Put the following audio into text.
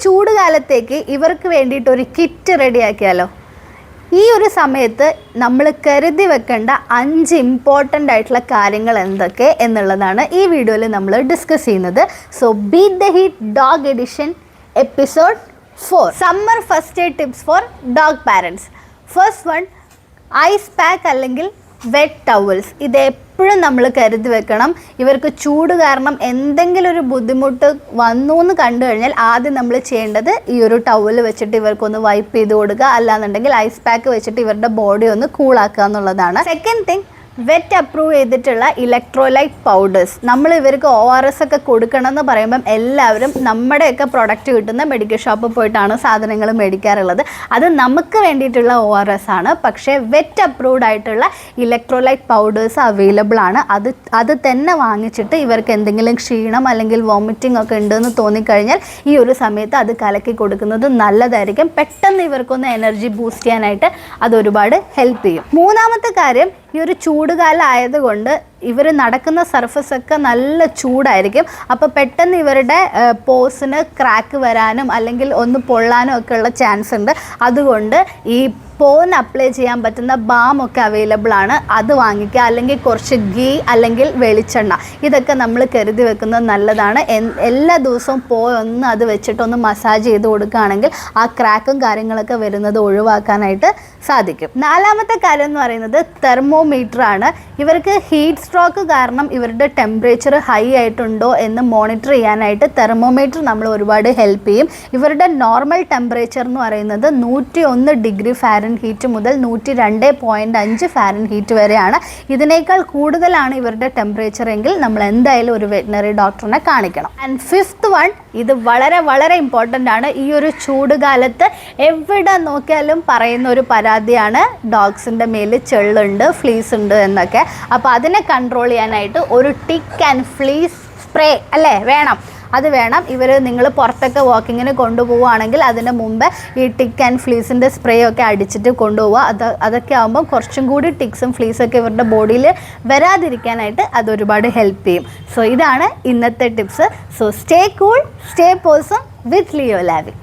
ചൂട് കാലത്തേക്ക് ഇവർക്ക് വേണ്ടിയിട്ട് ഒരു കിറ്റ് റെഡിയാക്കിയാലോ? ഈ ഒരു സമയത്ത് നമ്മൾ കരുതി വെക്കേണ്ട 5 ഇമ്പോർട്ടൻ്റ് ആയിട്ടുള്ള കാര്യങ്ങൾ എന്തൊക്കെ എന്നുള്ളതാണ് ഈ വീഡിയോയിൽ നമ്മൾ ഡിസ്കസ് ചെയ്യുന്നത്. So beat the heat dog edition episode 4 summer first aid tips for dog parents. First one, ice pack അല്ലെങ്കിൽ വെറ്റ് ടവൽസ്. ഇത് എപ്പോഴും നമ്മൾ കരുതി വെക്കണം. ഇവർക്ക് ചൂട് കാരണം എന്തെങ്കിലും ഒരു ബുദ്ധിമുട്ട് വന്നു എന്ന് കണ്ടു കഴിഞ്ഞാൽ ആദ്യം നമ്മൾ ചെയ്യേണ്ടത് ഈ ഒരു ടവൽ വെച്ചിട്ട് ഇവർക്കൊന്ന് വൈപ്പ് ചെയ്ത് കൊടുക്കുക, അല്ലാന്നുണ്ടെങ്കിൽ ഐസ് പാക്ക് വെച്ചിട്ട് ഇവരുടെ ബോഡി ഒന്ന് കൂളാക്കുക എന്നുള്ളതാണ്. സെക്കൻഡ് തിങ്, വെറ്റ് അപ്രൂവ് ചെയ്തിട്ടുള്ള ഇലക്ട്രോലൈറ്റ് പൗഡേഴ്സ്. നമ്മൾ ഇവർക്ക് ORS ഒക്കെ കൊടുക്കണം എന്ന് പറയുമ്പം എല്ലാവരും നമ്മുടെയൊക്കെ പ്രൊഡക്റ്റ് കിട്ടുന്ന മെഡിക്കൽ ഷോപ്പിൽ പോയിട്ടാണ് സാധനങ്ങൾ മേടിക്കാറുള്ളത്. അത് നമുക്ക് വേണ്ടിയിട്ടുള്ള ORS ആണ്. പക്ഷേ വെറ്റ് അപ്രൂവ്ഡ് ആയിട്ടുള്ള ഇലക്ട്രോലൈറ്റ് പൗഡേഴ്സ് അവൈലബിൾ ആണ്. അത് തന്നെ വാങ്ങിച്ചിട്ട് ഇവർക്ക് എന്തെങ്കിലും ക്ഷീണം അല്ലെങ്കിൽ വോമിറ്റിംഗ് ഒക്കെ ഉണ്ടെന്ന് തോന്നിക്കഴിഞ്ഞാൽ ഈ ഒരു സമയത്ത് അത് കലക്കി കൊടുക്കുന്നത് നല്ലതായിരിക്കും. പെട്ടെന്ന് ഇവർക്കൊന്ന് എനർജി ബൂസ്റ്റ് ചെയ്യാനായിട്ട് അത് ഒരുപാട് ഹെൽപ്പ് ചെയ്യും. മൂന്നാമത്തെ കാര്യം, ഈ ഒരു ചൂടുകാലം ആയതുകൊണ്ട് ഇവർ നടക്കുന്ന സർഫസ് ഒക്കെ നല്ല ചൂടായിരിക്കും. അപ്പോൾ പെട്ടെന്ന് ഇവരുടെ പോസിന് ക്രാക്ക് വരാനും അല്ലെങ്കിൽ ഒന്ന് പൊള്ളാനും ഒക്കെ ഉള്ള ചാൻസ് ഉണ്ട്. അതുകൊണ്ട് ഈ പോന്ന് അപ്ലൈ ചെയ്യാൻ പറ്റുന്ന ബാം ഒക്കെ അവൈലബിൾ ആണ്. അത് വാങ്ങിക്കുക. അല്ലെങ്കിൽ കുറച്ച് ഗീ അല്ലെങ്കിൽ വെളിച്ചെണ്ണ, ഇതൊക്കെ നമ്മൾ കരുതി വെക്കുന്നത് നല്ലതാണ്. എല്ലാ ദിവസവും ഒന്ന് അത് വെച്ചിട്ടൊന്ന് മസാജ് ചെയ്ത് കൊടുക്കുകയാണെങ്കിൽ ആ ക്രാക്കും കാര്യങ്ങളൊക്കെ വരുന്നത് ഒഴിവാക്കാനായിട്ട് സാധിക്കും. നാലാമത്തെ കാര്യം എന്ന് പറയുന്നത് തെർമോമീറ്റർ ആണ്. ഇവർക്ക് ഹീറ്റ് സ്ട്രോക്ക് കാരണം ഇവരുടെ ടെമ്പറേച്ചർ ഹൈ ആയിട്ടുണ്ടോ എന്ന് മോണിറ്റർ ചെയ്യാനായിട്ട് തെർമോമീറ്റർ നമ്മൾ ഒരുപാട് ഹെൽപ്പ് ചെയ്യും. ഇവരുടെ നോർമൽ ടെമ്പറേച്ചർ എന്ന് പറയുന്നത് 101 ഡിഗ്രി ഫാരൻഹീറ്റ് മുതൽ 102.5 ഫാരൻഹീറ്റ് വരെയാണ്. ഇതിനേക്കാൾ കൂടുതലാണ് ഇവരുടെ ടെമ്പറേച്ചർ എങ്കിൽ നമ്മൾ എന്തായാലും ഒരു വെറ്റിനറി ഡോക്ടറിനെ കാണിക്കണം. ആൻഡ് ഫിഫ്ത്ത് വൺ, ഇത് വളരെ വളരെ ഇമ്പോർട്ടൻ്റ് ആണ്. ഈ ഒരു ചൂടുകാലത്ത് എവിടെ നോക്കിയാലും പറയുന്ന ഒരു പരാതിയാണ് ഡോഗ്സിൻ്റെ മേൽ ചെള്ളുണ്ട്, ഫ്ലീസ് ഉണ്ട് എന്നൊക്കെ. അപ്പോൾ അതിനെ കൺട്രോൾ ചെയ്യാനായിട്ട് ഒരു ടിക്ക് ആൻഡ് ഫ്ലീസ് സ്പ്രേ അല്ലേ വേണം. അത് വേണം. നിങ്ങൾ പുറത്തൊക്കെ വാക്കിങ്ങിന് കൊണ്ടുപോവുകയാണെങ്കിൽ അതിന് മുമ്പ് ഈ ടിക്ക് ആൻഡ് ഫ്ലീസിൻ്റെ സ്പ്രേ ഒക്കെ അടിച്ചിട്ട് കൊണ്ടുപോവുക. അതൊക്കെ ആകുമ്പം കുറച്ചും കൂടി ടിക്സും ഫ്ലീസൊക്കെ ഇവരുടെ ബോഡിയിൽ വരാതിരിക്കാനായിട്ട് അത് ഒരുപാട് ഹെൽപ്പ് ചെയ്യും. സോ ഇതാണ് ഇന്നത്തെ tips. So stay cool, stay person with Leo ലാബി.